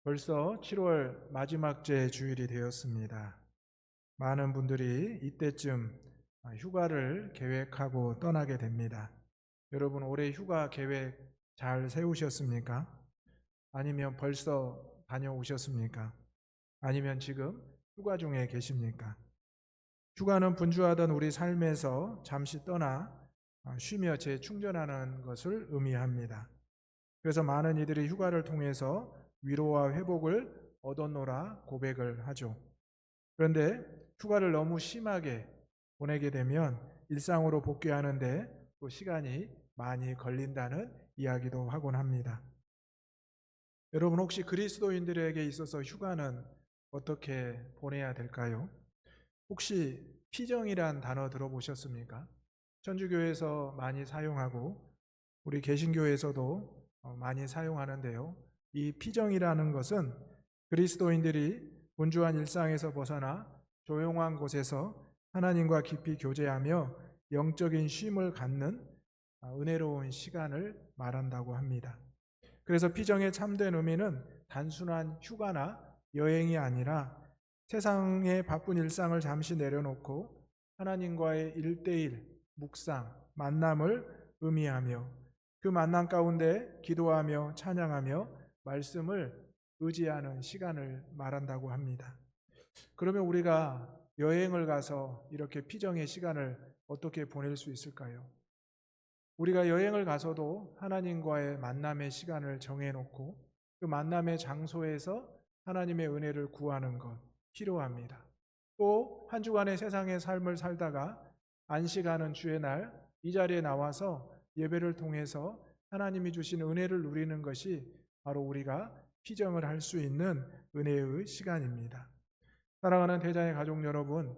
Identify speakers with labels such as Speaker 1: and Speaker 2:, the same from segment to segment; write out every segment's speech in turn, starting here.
Speaker 1: 벌써 7월 마지막 째 주일이 되었습니다. 많은 분들이 이때쯤 휴가를 계획하고 떠나게 됩니다. 여러분 올해 휴가 계획 잘 세우셨습니까? 아니면 벌써 다녀오셨습니까? 아니면 지금 휴가 중에 계십니까? 휴가는 분주하던 우리 삶에서 잠시 떠나 쉬며 재충전하는 것을 의미합니다. 그래서 많은 이들이 휴가를 통해서 위로와 회복을 얻었노라 고백을 하죠. 그런데 휴가를 너무 심하게 보내게 되면 일상으로 복귀하는데 또 시간이 많이 걸린다는 이야기도 하곤 합니다. 여러분 혹시 그리스도인들에게 있어서 휴가는 어떻게 보내야 될까요? 혹시 피정이란 단어 들어보셨습니까? 천주교에서 많이 사용하고 우리 개신교에서도 많이 사용하는데요. 이 피정이라는 것은 그리스도인들이 분주한 일상에서 벗어나 조용한 곳에서 하나님과 깊이 교제하며 영적인 쉼을 갖는 은혜로운 시간을 말한다고 합니다. 그래서 피정의 참된 의미는 단순한 휴가나 여행이 아니라 세상의 바쁜 일상을 잠시 내려놓고 하나님과의 1:1 묵상, 만남을 의미하며 그 만남 가운데 기도하며 찬양하며 말씀을 의지하는 시간을 말한다고 합니다. 그러면 우리가 여행을 가서 이렇게 피정의 시간을 어떻게 보낼 수 있을까요? 우리가 여행을 가서도 하나님과의 만남의 시간을 정해놓고 그 만남의 장소에서 하나님의 은혜를 구하는 것 필요합니다. 또 한 주간의 세상의 삶을 살다가 안식하는 주의 날 이 자리에 나와서 예배를 통해서 하나님이 주신 은혜를 누리는 것이 바로 우리가 피정을 할 수 있는 은혜의 시간입니다. 사랑하는 대자의 가족 여러분,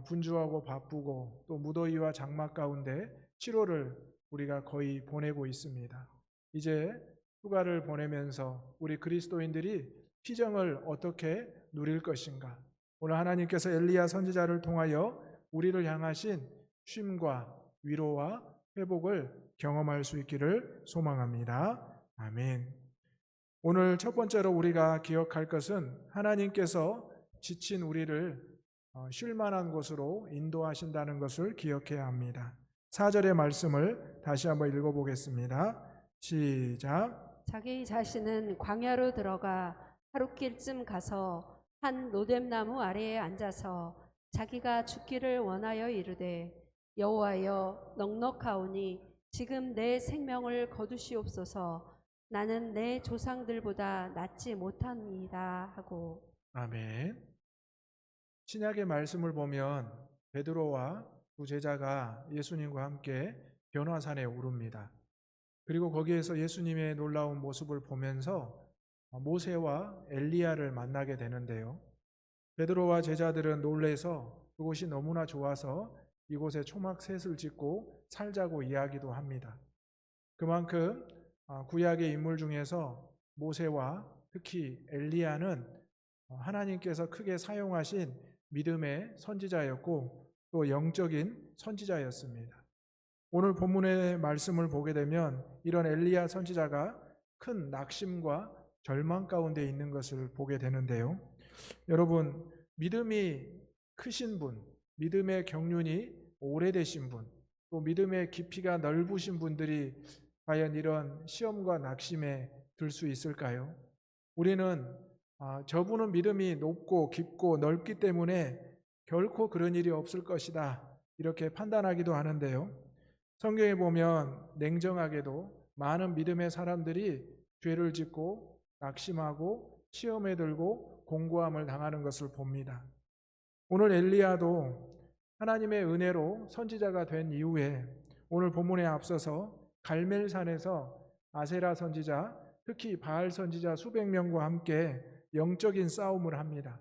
Speaker 1: 분주하고 바쁘고 또 무더위와 장마 가운데 7월을 우리가 거의 보내고 있습니다. 이제 휴가를 보내면서 우리 그리스도인들이 피정을 어떻게 누릴 것인가? 오늘 하나님께서 엘리야 선지자를 통하여 우리를 향하신 쉼과 위로와 회복을 경험할 수 있기를 소망합니다. 아멘. 오늘 첫 번째로 우리가 기억할 것은 하나님께서 지친 우리를 쉴 만한 곳으로 인도하신다는 것을 기억해야 합니다. 4절의 말씀을 다시 한번 읽어보겠습니다. 시작.
Speaker 2: 자기 자신은 광야로 들어가 하룻길쯤 가서 한 로뎀나무 아래에 앉아서 자기가 죽기를 원하여 이르되 여호와여 넉넉하오니 지금 내 생명을 거두시옵소서. 나는 내 조상들보다 낫지 못합니다 하고.
Speaker 1: 아멘. 신약의 말씀을 보면 베드로와 두 제자가 예수님과 함께 변화산에 오릅니다. 그리고 거기에서 예수님의 놀라운 모습을 보면서 모세와 엘리야를 만나게 되는데요. 베드로와 제자들은 놀래서 그곳이 너무나 좋아서 이곳에 초막셋을 짓고 살자고 이야기도 합니다. 그만큼 구약의 인물 중에서 모세와 특히 엘리야는 하나님께서 크게 사용하신 믿음의 선지자였고 또 영적인 선지자였습니다. 오늘 본문의 말씀을 보게 되면 이런 엘리야 선지자가 큰 낙심과 절망 가운데 있는 것을 보게 되는데요. 여러분, 믿음이 크신 분, 믿음의 경륜이 오래되신 분, 또 믿음의 깊이가 넓으신 분들이 과연 이런 시험과 낙심에 들 수 있을까요? 우리는 저분은 믿음이 높고 깊고 넓기 때문에 결코 그런 일이 없을 것이다 이렇게 판단하기도 하는데요. 성경에 보면 냉정하게도 많은 믿음의 사람들이 죄를 짓고 낙심하고 시험에 들고 공고함을 당하는 것을 봅니다. 오늘 엘리야도 하나님의 은혜로 선지자가 된 이후에 오늘 본문에 앞서서 갈멜산에서 아세라 선지자, 특히 바알 선지자 수백 명과 함께 영적인 싸움을 합니다.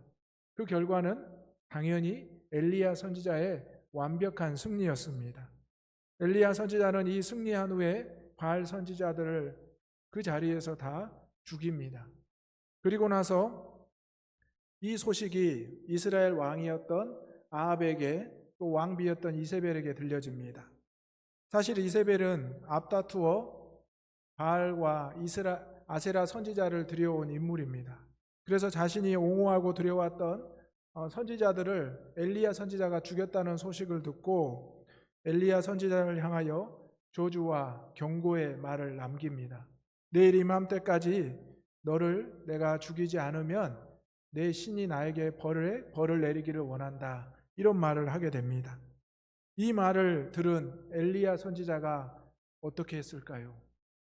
Speaker 1: 그 결과는 당연히 엘리야 선지자의 완벽한 승리였습니다. 엘리야 선지자는 이 승리한 후에 바알 선지자들을 그 자리에서 다 죽입니다. 그리고 나서 이 소식이 이스라엘 왕이었던 아합에게 또 왕비였던 이세벨에게 들려집니다. 사실 이세벨은 앞다투어 바알과 아세라 선지자를 들여온 인물입니다. 그래서 자신이 옹호하고 두려웠던 선지자들을 엘리야 선지자가 죽였다는 소식을 듣고 엘리야 선지자를 향하여 저주와 경고의 말을 남깁니다. 내일 이맘때까지 너를 내가 죽이지 않으면 내 신이 나에게 벌을 내리기를 원한다. 이런 말을 하게 됩니다. 이 말을 들은 엘리야 선지자가 어떻게 했을까요?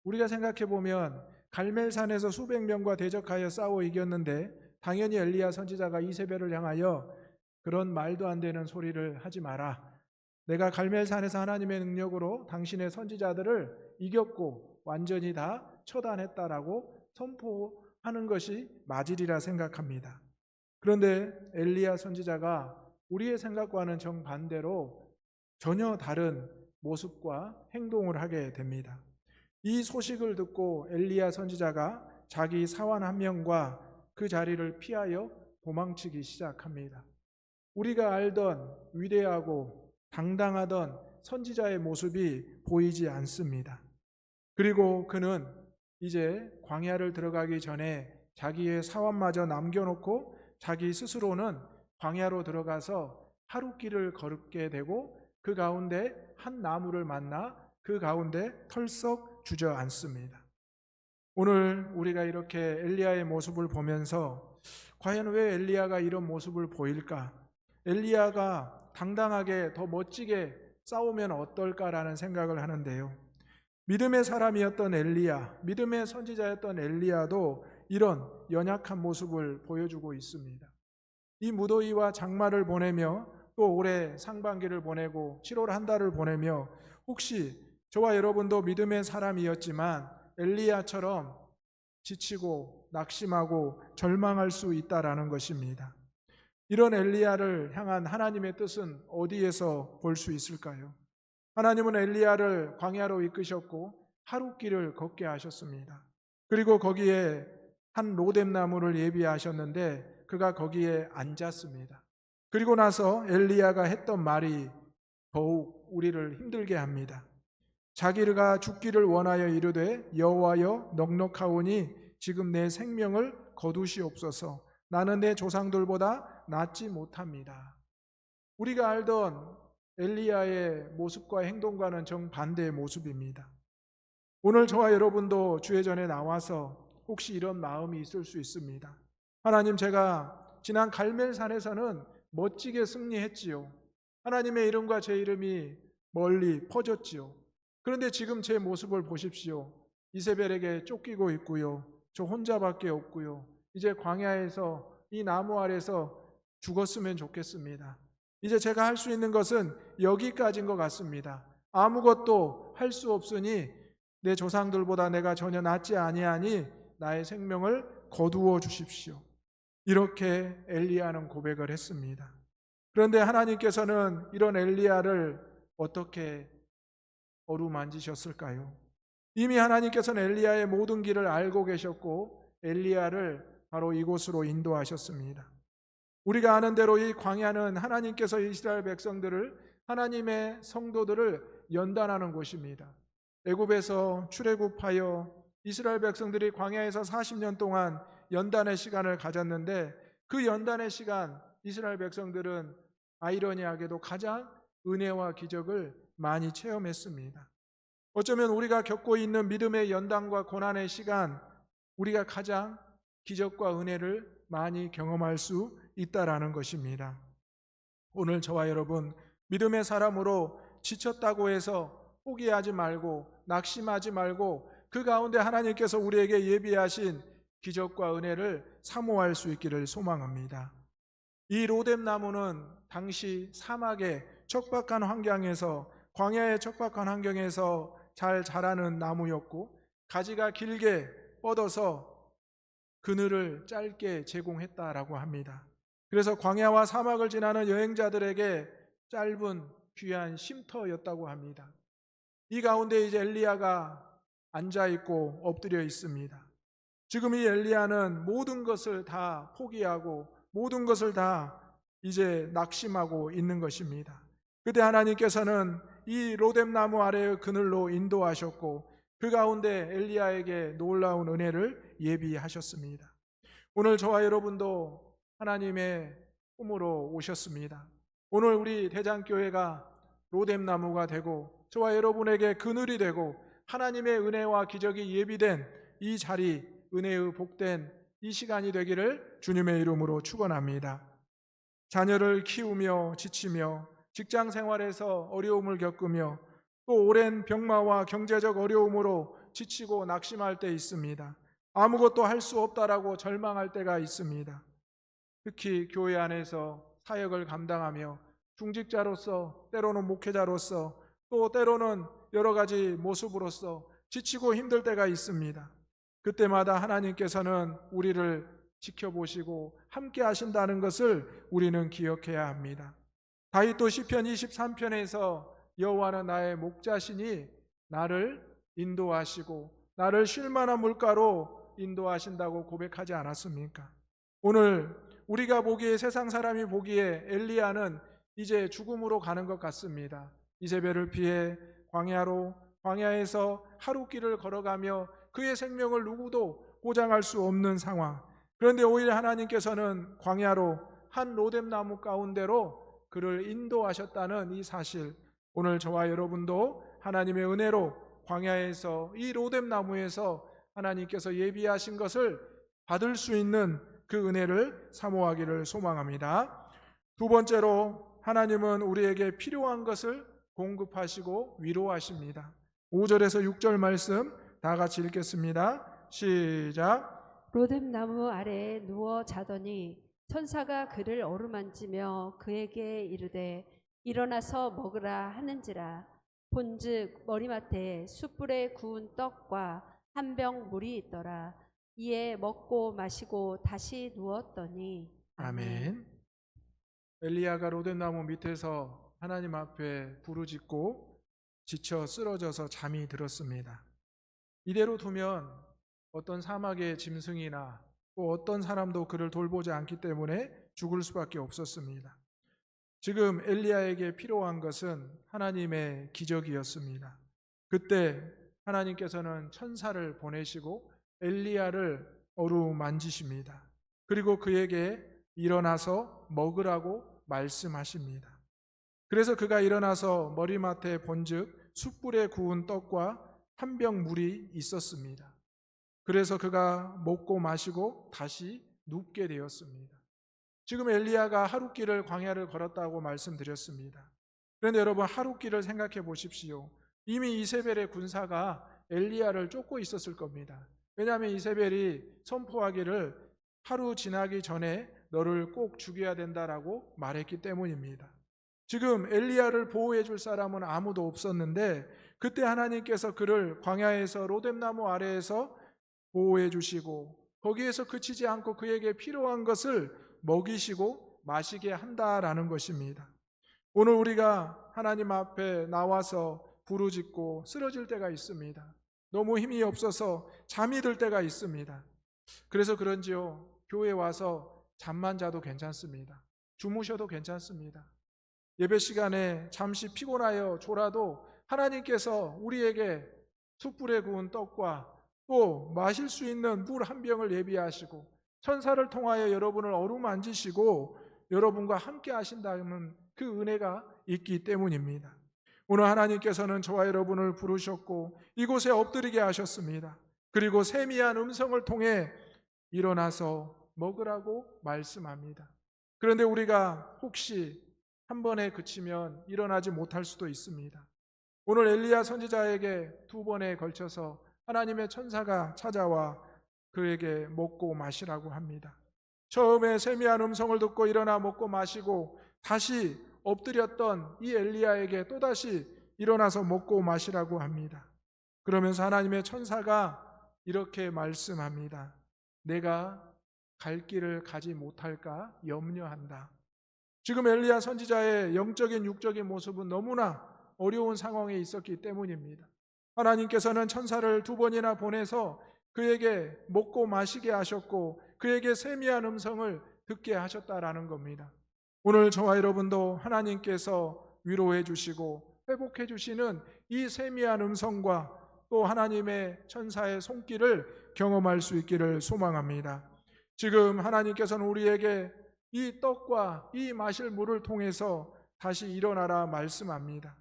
Speaker 1: 우리가 생각해 보면 갈멜산에서 수백 명과 대적하여 싸워 이겼는데 당연히 엘리야 선지자가 이세벨을 향하여 그런 말도 안 되는 소리를 하지 마라. 내가 갈멜산에서 하나님의 능력으로 당신의 선지자들을 이겼고 완전히 다 처단했다라고 선포하는 것이 맞으리라 생각합니다. 그런데 엘리야 선지자가 우리의 생각과는 정반대로 전혀 다른 모습과 행동을 하게 됩니다. 이 소식을 듣고 엘리야 선지자가 자기 사원 한 명과 그 자리를 피하여 도망치기 시작합니다. 우리가 알던 위대하고 당당하던 선지자의 모습이 보이지 않습니다. 그리고 그는 이제 광야를 들어가기 전에 자기의 사원마저 남겨놓고 자기 스스로는 광야로 들어가서 하루길을 걸게 되고 그 가운데 한 나무를 만나 그 가운데 털썩 주저앉습니다. 오늘 우리가 이렇게 엘리야의 모습을 보면서 과연 왜 엘리야가 이런 모습을 보일까? 엘리야가 당당하게 더 멋지게 싸우면 어떨까라는 생각을 하는데요. 믿음의 사람이었던 엘리야, 믿음의 선지자였던 엘리야도 이런 연약한 모습을 보여주고 있습니다. 이 무더위와 장마를 보내며 또 올해 상반기를 보내고 7월 한 달을 보내며 혹시 저와 여러분도 믿음의 사람이었지만 엘리야처럼 지치고 낙심하고 절망할 수 있다라는 것입니다. 이런 엘리야를 향한 하나님의 뜻은 어디에서 볼 수 있을까요? 하나님은 엘리야를 광야로 이끄셨고 하룻길을 걷게 하셨습니다. 그리고 거기에 한 로뎀나무를 예비하셨는데 그가 거기에 앉았습니다. 그리고 나서 엘리야가 했던 말이 더욱 우리를 힘들게 합니다. 자기가 죽기를 원하여 이르되 여호와여 넉넉하오니 지금 내 생명을 거두시옵소서. 나는 내 조상들보다 낫지 못합니다. 우리가 알던 엘리야의 모습과 행동과는 정반대의 모습입니다. 오늘 저와 여러분도 주의 전에 나와서 혹시 이런 마음이 있을 수 있습니다. 하나님, 제가 지난 갈멜산에서는 멋지게 승리했지요. 하나님의 이름과 제 이름이 멀리 퍼졌지요. 그런데 지금 제 모습을 보십시오. 이세벨에게 쫓기고 있고요. 저 혼자밖에 없고요. 이제 광야에서 이 나무 아래서 죽었으면 좋겠습니다. 이제 제가 할 수 있는 것은 여기까지인 것 같습니다. 아무것도 할 수 없으니 내 조상들보다 내가 전혀 낫지 아니하니 나의 생명을 거두어 주십시오. 이렇게 엘리야는 고백을 했습니다. 그런데 하나님께서는 이런 엘리야를 어떻게 어루만지셨을까요? 이미 하나님께서는 엘리야의 모든 길을 알고 계셨고 엘리야를 바로 이곳으로 인도하셨습니다. 우리가 아는 대로 이 광야는 하나님께서 이스라엘 백성들을, 하나님의 성도들을 연단하는 곳입니다. 애굽에서 출애굽하여 이스라엘 백성들이 광야에서 40년 동안 연단의 시간을 가졌는데 그 연단의 시간 이스라엘 백성들은 아이러니하게도 가장 은혜와 기적을 많이 체험했습니다. 어쩌면 우리가 겪고 있는 믿음의 연단과 고난의 시간, 우리가 가장 기적과 은혜를 많이 경험할 수 있다라는 것입니다. 오늘 저와 여러분, 믿음의 사람으로 지쳤다고 해서 포기하지 말고 낙심하지 말고 그 가운데 하나님께서 우리에게 예비하신 기적과 은혜를 사모할 수 있기를 소망합니다. 이 로뎀나무는 당시 사막의 척박한 환경에서, 광야의 척박한 환경에서 잘 자라는 나무였고 가지가 길게 뻗어서 그늘을 짧게 제공했다라고 합니다. 그래서 광야와 사막을 지나는 여행자들에게 짧은 귀한 쉼터였다고 합니다. 이 가운데 이제 엘리야가 앉아있고 엎드려 있습니다. 지금 이 엘리야는 모든 것을 다 포기하고 모든 것을 다 이제 낙심하고 있는 것입니다. 그때 하나님께서는 이 로뎀나무 아래의 그늘로 인도하셨고 그 가운데 엘리야에게 놀라운 은혜를 예비하셨습니다. 오늘 저와 여러분도 하나님의 품으로 오셨습니다. 오늘 우리 대장교회가 로뎀나무가 되고 저와 여러분에게 그늘이 되고 하나님의 은혜와 기적이 예비된 이 자리, 은혜의 복된 이 시간이 되기를 주님의 이름으로 축원합니다. 자녀를 키우며 지치며 직장 생활에서 어려움을 겪으며 또 오랜 병마와 경제적 어려움으로 지치고 낙심할 때 있습니다. 아무것도 할 수 없다라고 절망할 때가 있습니다. 특히 교회 안에서 사역을 감당하며 중직자로서 때로는 목회자로서 또 때로는 여러 가지 모습으로서 지치고 힘들 때가 있습니다. 그때마다 하나님께서는 우리를 지켜보시고 함께 하신다는 것을 우리는 기억해야 합니다. 다윗도 시편 23편에서 여호와는 나의 목자시니 나를 인도하시고 나를 쉴 만한 물가로 인도하신다고 고백하지 않았습니까? 오늘 우리가 보기에 세상 사람이 보기에 엘리야는 이제 죽음으로 가는 것 같습니다. 이세벨을 피해 광야에서 하루길을 걸어가며 그의 생명을 누구도 보장할 수 없는 상황. 그런데 오히려 하나님께서는 광야로 한 로뎀나무 가운데로 그를 인도하셨다는 이 사실, 오늘 저와 여러분도 하나님의 은혜로 광야에서 이 로뎀나무에서 하나님께서 예비하신 것을 받을 수 있는 그 은혜를 사모하기를 소망합니다. 두 번째로 하나님은 우리에게 필요한 것을 공급하시고 위로하십니다. 5절에서 6절 말씀 다 같이 읽겠습니다. 시작.
Speaker 2: 로뎀나무 아래에 누워 자더니 천사가 그를 어루만지며 그에게 이르되 일어나서 먹으라 하는지라. 본즉 머리맡에 숯불에 구운 떡과 한 병 물이 있더라. 이에 먹고 마시고 다시 누웠더니.
Speaker 1: 아멘. 엘리야가 로뎀나무 밑에서 하나님 앞에 부르짖고 지쳐 쓰러져서 잠이 들었습니다. 이대로 두면 어떤 사막의 짐승이나 또 어떤 사람도 그를 돌보지 않기 때문에 죽을 수밖에 없었습니다. 지금 엘리야에게 필요한 것은 하나님의 기적이었습니다. 그때 하나님께서는 천사를 보내시고 엘리야를 어루만지십니다. 그리고 그에게 일어나서 먹으라고 말씀하십니다. 그래서 그가 일어나서 머리맡에 본즉 숯불에 구운 떡과 한 병 물이 있었습니다. 그래서 그가 먹고 마시고 다시 눕게 되었습니다. 지금 엘리야가 하룻길을 광야를 걸었다고 말씀드렸습니다. 그런데 여러분, 하룻길을 생각해 보십시오. 이미 이세벨의 군사가 엘리야를 쫓고 있었을 겁니다. 왜냐하면 이세벨이 선포하기를 하루 지나기 전에 너를 꼭 죽여야 된다라고 말했기 때문입니다. 지금 엘리야를 보호해 줄 사람은 아무도 없었는데 그때 하나님께서 그를 광야에서 로뎀나무 아래에서 보호해 주시고 거기에서 그치지 않고 그에게 필요한 것을 먹이시고 마시게 한다라는 것입니다. 오늘 우리가 하나님 앞에 나와서 부르짖고 쓰러질 때가 있습니다. 너무 힘이 없어서 잠이 들 때가 있습니다. 그래서 그런지요, 교회 와서 잠만 자도 괜찮습니다. 주무셔도 괜찮습니다. 예배 시간에 잠시 피곤하여 졸아도 하나님께서 우리에게 숯불에 구운 떡과 또 마실 수 있는 물 한 병을 예비하시고 천사를 통하여 여러분을 어루만지시고 여러분과 함께 하신다는 그 은혜가 있기 때문입니다. 오늘 하나님께서는 저와 여러분을 부르셨고 이곳에 엎드리게 하셨습니다. 그리고 세미한 음성을 통해 일어나서 먹으라고 말씀합니다. 그런데 우리가 혹시 한 번에 그치면 일어나지 못할 수도 있습니다. 오늘 엘리야 선지자에게 두 번에 걸쳐서 하나님의 천사가 찾아와 그에게 먹고 마시라고 합니다. 처음에 세미한 음성을 듣고 일어나 먹고 마시고 다시 엎드렸던 이 엘리야에게 또다시 일어나서 먹고 마시라고 합니다. 그러면서 하나님의 천사가 이렇게 말씀합니다. 내가 갈 길을 가지 못할까 염려한다. 지금 엘리야 선지자의 영적인 육적인 모습은 너무나 어려운 상황에 있었기 때문입니다. 하나님께서는 천사를 두 번이나 보내서 그에게 먹고 마시게 하셨고 그에게 세미한 음성을 듣게 하셨다라는 겁니다. 오늘 저와 여러분도 하나님께서 위로해 주시고 회복해 주시는 이 세미한 음성과 또 하나님의 천사의 손길을 경험할 수 있기를 소망합니다. 지금 하나님께서는 우리에게 이 떡과 이 마실 물을 통해서 다시 일어나라 말씀합니다.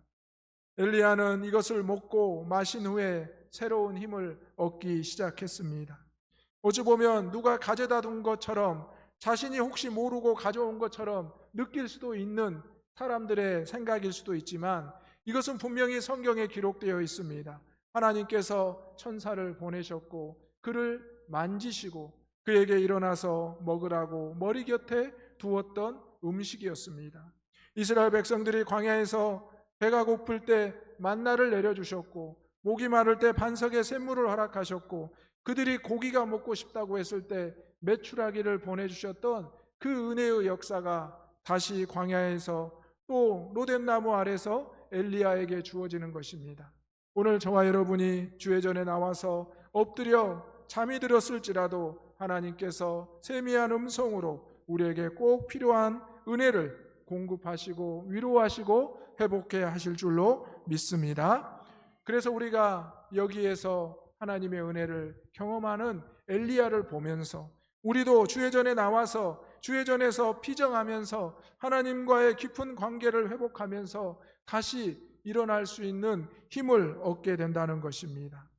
Speaker 1: 엘리야는 이것을 먹고 마신 후에 새로운 힘을 얻기 시작했습니다. 어찌 보면 누가 가져다 둔 것처럼, 자신이 혹시 모르고 가져온 것처럼 느낄 수도 있는 사람들의 생각일 수도 있지만, 이것은 분명히 성경에 기록되어 있습니다. 하나님께서 천사를 보내셨고 그를 만지시고 그에게 일어나서 먹으라고 머리 곁에 두었던 음식이었습니다. 이스라엘 백성들이 광야에서 배가 고플 때 만나를 내려주셨고, 목이 마를 때 반석에 샘물을 허락하셨고, 그들이 고기가 먹고 싶다고 했을 때 메추라기를 보내주셨던 그 은혜의 역사가 다시 광야에서 또 로뎀나무 아래서 엘리야에게 주어지는 것입니다. 오늘 저와 여러분이 주의 전에 나와서 엎드려 잠이 들었을지라도 하나님께서 세미한 음성으로 우리에게 꼭 필요한 은혜를 공급하시고 위로하시고 회복해 하실 줄로 믿습니다. 그래서 우리가 여기에서 하나님의 은혜를 경험하는 엘리야를 보면서 우리도 주의 전에 나와서 주의 전에서 피정하면서 하나님과의 깊은 관계를 회복하면서 다시 일어날 수 있는 힘을 얻게 된다는 것입니다.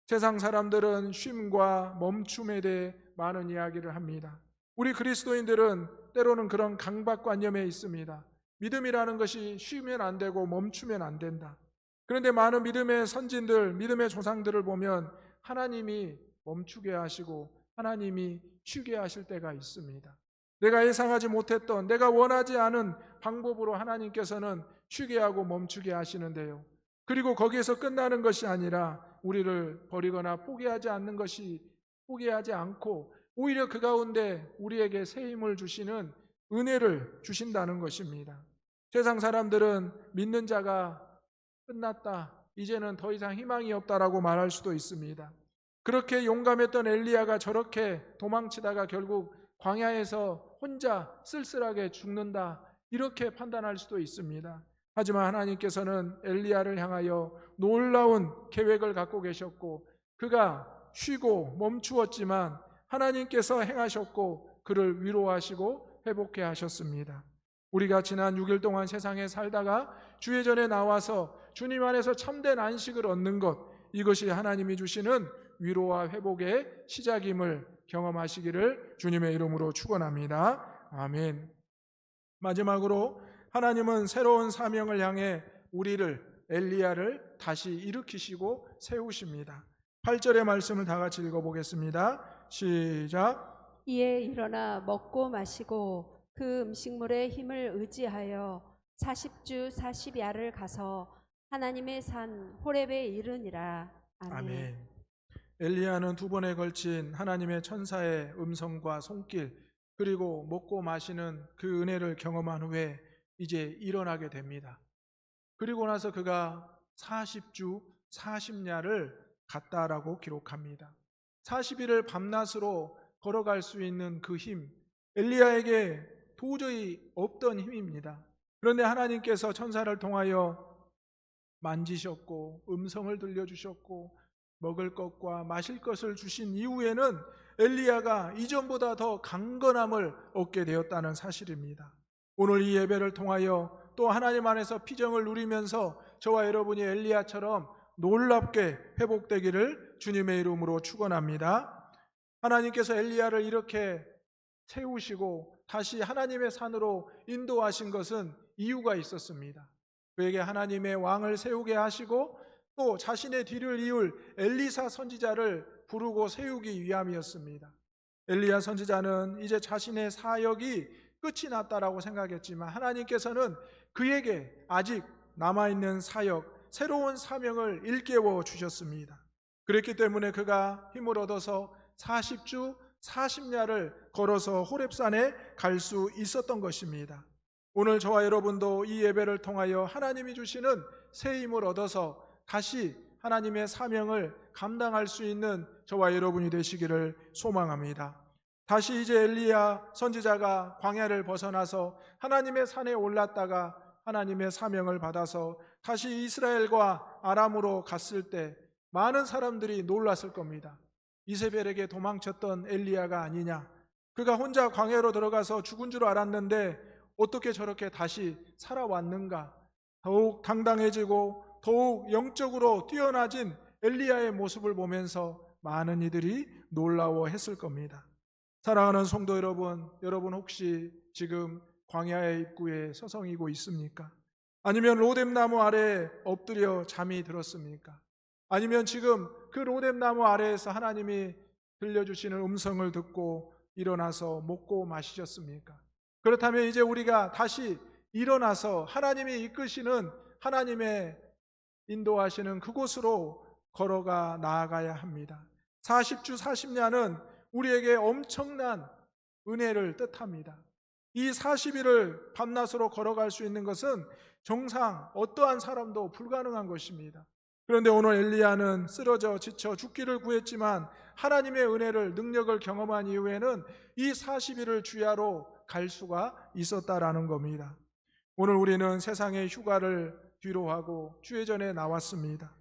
Speaker 1: 세상 사람들은 쉼과 멈춤에 대해 많은 이야기를 합니다. 우리 그리스도인들은 때로는 그런 강박관념에 있습니다. 믿음이라는 것이 쉬면 안 되고 멈추면 안 된다. 그런데 많은 믿음의 선진들, 믿음의 조상들을 보면 하나님이 멈추게 하시고 하나님이 쉬게 하실 때가 있습니다. 내가 예상하지 못했던, 내가 원하지 않은 방법으로 하나님께서는 쉬게 하고 멈추게 하시는데요. 그리고 거기에서 끝나는 것이 아니라 우리를 버리거나 포기하지 않고 오히려 그 가운데 우리에게 새 힘을 주시는 은혜를 주신다는 것입니다. 세상 사람들은 믿는 자가 끝났다, 이제는 더 이상 희망이 없다라고 말할 수도 있습니다. 그렇게 용감했던 엘리야가 저렇게 도망치다가 결국 광야에서 혼자 쓸쓸하게 죽는다, 이렇게 판단할 수도 있습니다. 하지만 하나님께서는 엘리야를 향하여 놀라운 계획을 갖고 계셨고, 그가 쉬고 멈추었지만 하나님께서 행하셨고 그를 위로하시고 회복해 하셨습니다. 우리가 지난 6일 동안 세상에 살다가 주의 전에 나와서 주님 안에서 참된 안식을 얻는 것, 이것이 하나님이 주시는 위로와 회복의 시작임을 경험하시기를 주님의 이름으로 축원합니다. 아멘. 마지막으로 하나님은 새로운 사명을 향해 우리를, 엘리야를 다시 일으키시고 세우십니다. 8절의 말씀을 다 같이 읽어보겠습니다. 시작.
Speaker 2: 이에 일어나 먹고 마시고 그 음식물의 힘을 의지하여 40주 40야를 가서 하나님의 산 호렙에 이르니라. 아멘.
Speaker 1: 아멘. 엘리야는 두 번에 걸친 하나님의 천사의 음성과 손길, 그리고 먹고 마시는 그 은혜를 경험한 후에 이제 일어나게 됩니다. 그리고 나서 그가 40주 40야를 갔다라고 기록합니다. 40일을 밤낮으로 걸어갈 수 있는 그 힘, 엘리야에게 도저히 없던 힘입니다. 그런데 하나님께서 천사를 통하여 만지셨고 음성을 들려주셨고 먹을 것과 마실 것을 주신 이후에는 엘리야가 이전보다 더 강건함을 얻게 되었다는 사실입니다. 오늘 이 예배를 통하여 또 하나님 안에서 피정을 누리면서 저와 여러분이 엘리야처럼 놀랍게 회복되기를 주님의 이름으로 축원합니다. 하나님께서 엘리야를 이렇게 세우시고 다시 하나님의 산으로 인도하신 것은 이유가 있었습니다. 그에게 하나님의 왕을 세우게 하시고 또 자신의 뒤를 이을 엘리사 선지자를 부르고 세우기 위함이었습니다. 엘리야 선지자는 이제 자신의 사역이 끝이 났다라고 생각했지만 하나님께서는 그에게 아직 남아있는 사역, 새로운 사명을 일깨워 주셨습니다. 그랬기 때문에 그가 힘을 얻어서 40주 40야를 걸어서 호렙산에 갈 수 있었던 것입니다. 오늘 저와 여러분도 이 예배를 통하여 하나님이 주시는 새 힘을 얻어서 다시 하나님의 사명을 감당할 수 있는 저와 여러분이 되시기를 소망합니다. 다시 이제 엘리야 선지자가 광야를 벗어나서 하나님의 산에 올랐다가 하나님의 사명을 받아서 다시 이스라엘과 아람으로 갔을 때 많은 사람들이 놀랐을 겁니다. 이세벨에게 도망쳤던 엘리야가 아니냐, 그가 혼자 광야로 들어가서 죽은 줄 알았는데 어떻게 저렇게 다시 살아왔는가? 더욱 당당해지고 더욱 영적으로 뛰어나진 엘리야의 모습을 보면서 많은 이들이 놀라워했을 겁니다. 사랑하는 성도 여러분, 여러분 혹시 지금 광야의 입구에 서성이고 있습니까? 아니면 로뎀나무 아래에 엎드려 잠이 들었습니까? 아니면 지금 그 로뎀나무 아래에서 하나님이 들려주시는 음성을 듣고 일어나서 먹고 마시셨습니까? 그렇다면 이제 우리가 다시 일어나서 하나님이 이끄시는, 하나님의 인도하시는 그곳으로 걸어가 나아가야 합니다. 40주 40야는 우리에게 엄청난 은혜를 뜻합니다. 이 40일을 밤낮으로 걸어갈 수 있는 것은 정상 어떠한 사람도 불가능한 것입니다. 그런데 오늘 엘리야는 쓰러져 지쳐 죽기를 구했지만 하나님의 은혜를, 능력을 경험한 이후에는 이 40일을 주야로 갈 수가 있었다라는 겁니다. 오늘 우리는 세상의 휴가를 뒤로하고 주의 전에 나왔습니다.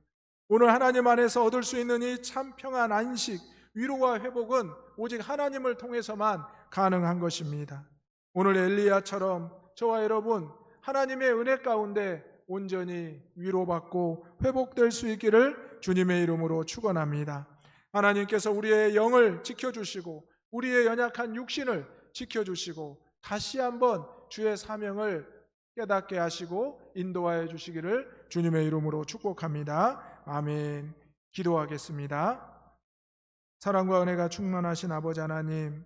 Speaker 1: 오늘 하나님 안에서 얻을 수 있는 이 참 평안, 안식, 위로와 회복은 오직 하나님을 통해서만 가능한 것입니다. 오늘 엘리야처럼 저와 여러분 하나님의 은혜 가운데 온전히 위로받고 회복될 수 있기를 주님의 이름으로 축원합니다. 하나님께서 우리의 영을 지켜주시고 우리의 연약한 육신을 지켜주시고 다시 한번 주의 사명을 깨닫게 하시고 인도하여 주시기를 주님의 이름으로 축복합니다. 아멘. 기도하겠습니다. 사랑과 은혜가 충만하신 아버지 하나님,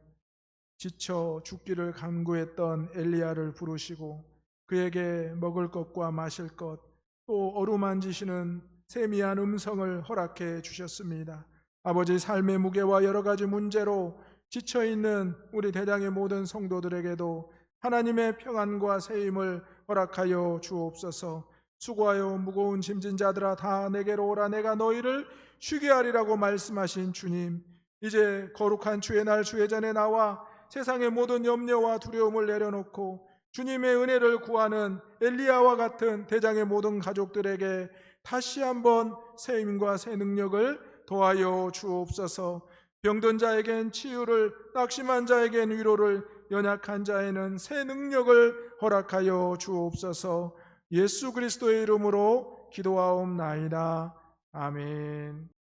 Speaker 1: 지쳐 죽기를 간구했던 엘리야를 부르시고 그에게 먹을 것과 마실 것, 또 어루만지시는 세미한 음성을 허락해 주셨습니다. 아버지, 삶의 무게와 여러 가지 문제로 지쳐있는 우리 대장의 모든 성도들에게도 하나님의 평안과 세임을 허락하여 주옵소서. 수고하여 무거운 짐진 자들아 다 내게로 오라, 내가 너희를 쉬게 하리라고 말씀하신 주님, 이제 거룩한 주의 날 주의 전에 나와 세상의 모든 염려와 두려움을 내려놓고 주님의 은혜를 구하는 엘리야와 같은 대장의 모든 가족들에게 다시 한번 새 힘과 새 능력을 더하여 주옵소서. 병든 자에겐 치유를, 낙심한 자에겐 위로를, 연약한 자에는 새 능력을 허락하여 주옵소서. 예수 그리스도의 이름으로 기도하옵나이다. 아멘.